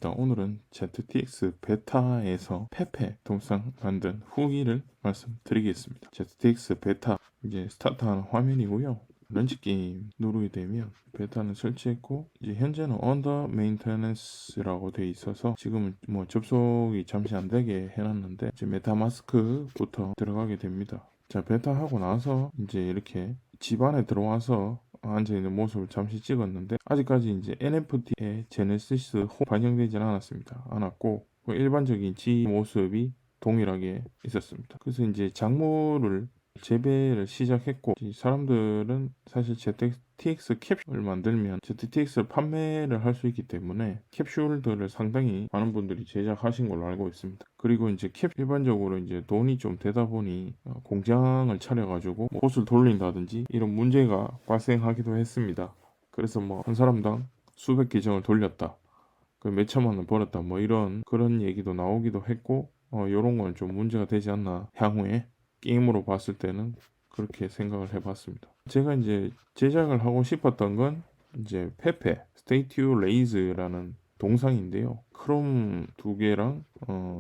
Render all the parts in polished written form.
일단 오늘은 ZTX 베타에서 페페 동상 만든 후기를 말씀드리겠습니다. ZTX 베타 이제 스타트하는 화면이고요. 런치 게임 누르게 되면 베타는 설치했고 이제 현재는 언더 메인테넌스라고 돼 있어서 지금은 뭐 접속이 잠시 안 되게 해놨는데 이제 메타마스크부터 들어가게 됩니다. 자, 베타 하고 나서 이제 이렇게 집 안에 들어와서 앉아있는 모습을 잠시 찍었는데 아직까지 이제 NFT의 제네시스 반영되지는 않았고 일반적인 지 모습이 동일하게 있었습니다. 그래서 이제 작물을 재배를 시작했고 사람들은 사실 ZTX 캡슐을 만들면 ZTX를 판매를 할 수 있기 때문에 캡슐들을 상당히 많은 분들이 제작하신 걸로 알고 있습니다. 그리고 이제 일반적으로 이제 돈이 좀 되다 보니 공장을 차려가지고 옷을 돌린다든지 이런 문제가 발생하기도 했습니다. 그래서 뭐 한 사람당 수백 계정을 돌렸다, 몇 천만 원 벌었다, 뭐 이런 그런 얘기도 나오기도 했고 이런 건 좀 문제가 되지 않나, 향후에 게임으로 봤을 때는 그렇게 생각을 해봤습니다. 제가 이제 제작을 하고 싶었던 건 이제 페페 Stay to Raise라는 동상인데요. 크롬 2개랑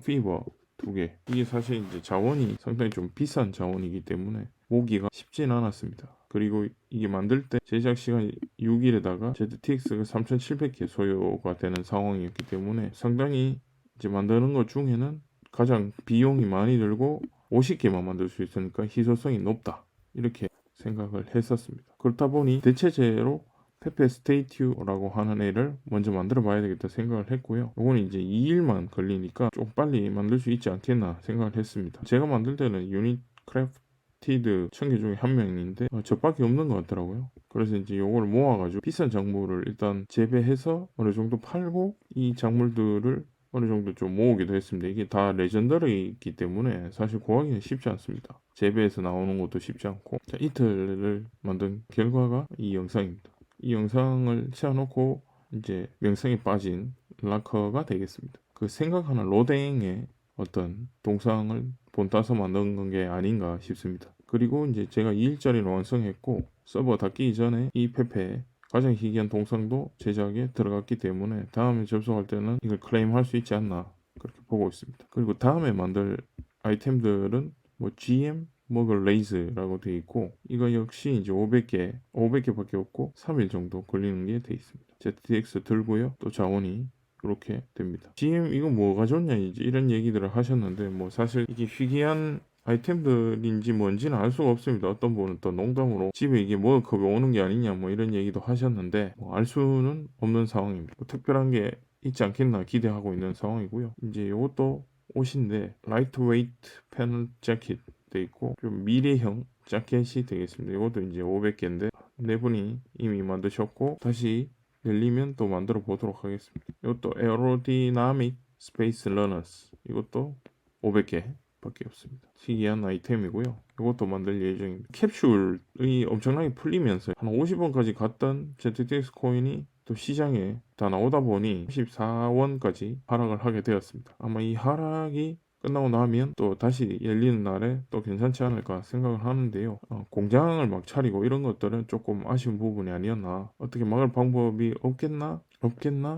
피버 2개. 이게 사실 이제 자원이 상당히 좀 비싼 자원이기 때문에 모기가 쉽진 않았습니다. 그리고 이게 만들 때 제작 시간이 6일에다가 ZTX가 3700개 소요가 되는 상황이었기 때문에 상당히 이제 만드는 것 중에는 가장 비용이 많이 들고 50개만 만들 수 있으니까 희소성이 높다, 이렇게 생각을 했었습니다. 그렇다 보니 대체제로 페페 스테이튜라고 하는 애를 먼저 만들어 봐야 되겠다 생각을 했고요. 이거는 이제 2일만 걸리니까 좀 빨리 만들 수 있지 않겠나 생각을 했습니다. 제가 만들 때는 유닛 크래프티드 1000개 중에 한 명인데 저밖에 없는 것 같더라고요. 그래서 이제 요거를 모아가지고 비싼 작물을 일단 재배해서 어느 정도 팔고 이 작물들을 어느 정도 좀 모으기도 했습니다. 이게 다 레전더리이기 때문에 사실 구하기는 쉽지 않습니다. 재배에서 나오는 것도 쉽지 않고. 자, 이틀을 만든 결과가 이 영상입니다. 이 영상을 채워놓고 이제 명성이 빠진 락커가 되겠습니다. 그 생각하는 로댕의 어떤 동상을 본따서 만든 게 아닌가 싶습니다. 그리고 이제 제가 2일짜리를 완성했고 서버 닫기 전에 이 페페 가장 희귀한 동상도 제작에 들어갔기 때문에 다음에 접속할 때는 이걸 클레임할 수 있지 않나 그렇게 보고 있습니다. 그리고 다음에 만들 아이템들은 뭐 GM 먹을 레이즈라고 되어 있고 이거 역시 이제 500개밖에 없고 3일 정도 걸리는 게 되어 있습니다. ZTX 들고요. 또 자원이 그렇게 됩니다. GM 이거 뭐가 좋냐 이제 이런 얘기들을 하셨는데 뭐 사실 이게 희귀한 아이템들인지 뭔지는 알 수가 없습니다. 어떤 분은 또 농담으로 집에 이게 머그컵이 오는 게 아니냐 뭐 이런 얘기도 하셨는데 알 수는 없는 상황입니다. 뭐 특별한 게 있지 않겠나 기대하고 있는 상황이고요. 이제 이것도 옷인데 라이트 웨이트 패널 재킷 돼 있고 좀 미래형 자켓이 되겠습니다. 이것도 이제 500개인데 네 분이 이미 만드셨고 다시 열리면 또 만들어 보도록 하겠습니다. 이것도 에어로디나믹 스페이스 러너스, 이것도 500개 밖에 없습니다. 특이한 아이템이고요. 이것도 만들 예정입니다. 캡슐이 엄청나게 풀리면서 한 50원까지 갔던 ZTX 코인이 또 시장에 다 나오다 보니 14원까지 하락을 하게 되었습니다. 아마 이 하락이 끝나고 나면 또 다시 열리는 날에 또 괜찮지 않을까 생각을 하는데요. 공장을 막 차리고 이런 것들은 조금 아쉬운 부분이 아니었나, 어떻게 막을 방법이 없겠나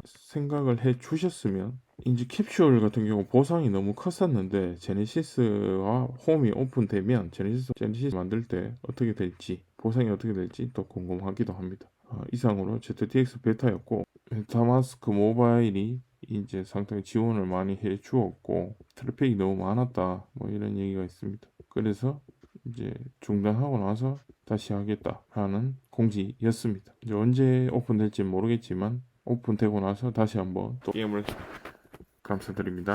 생각을 해 주셨으면. 이제 캡슐 같은 경우 보상이 너무 컸었는데 제네시스와 홈이 오픈되면 제네시스 만들 때 어떻게 될지, 보상이 어떻게 될지 또 궁금하기도 합니다. 이상으로 ZTX 베타였고 메타마스크 모바일이 이제 상당히 지원을 많이 해 주었고 트래픽이 너무 많았다 뭐 이런 얘기가 있습니다. 그래서 이제 중단하고 나서 다시 하겠다라는 공지였습니다. 이제 언제 오픈될지 모르겠지만 오픈되고 나서 다시 한번 또 게임을 감사드립니다.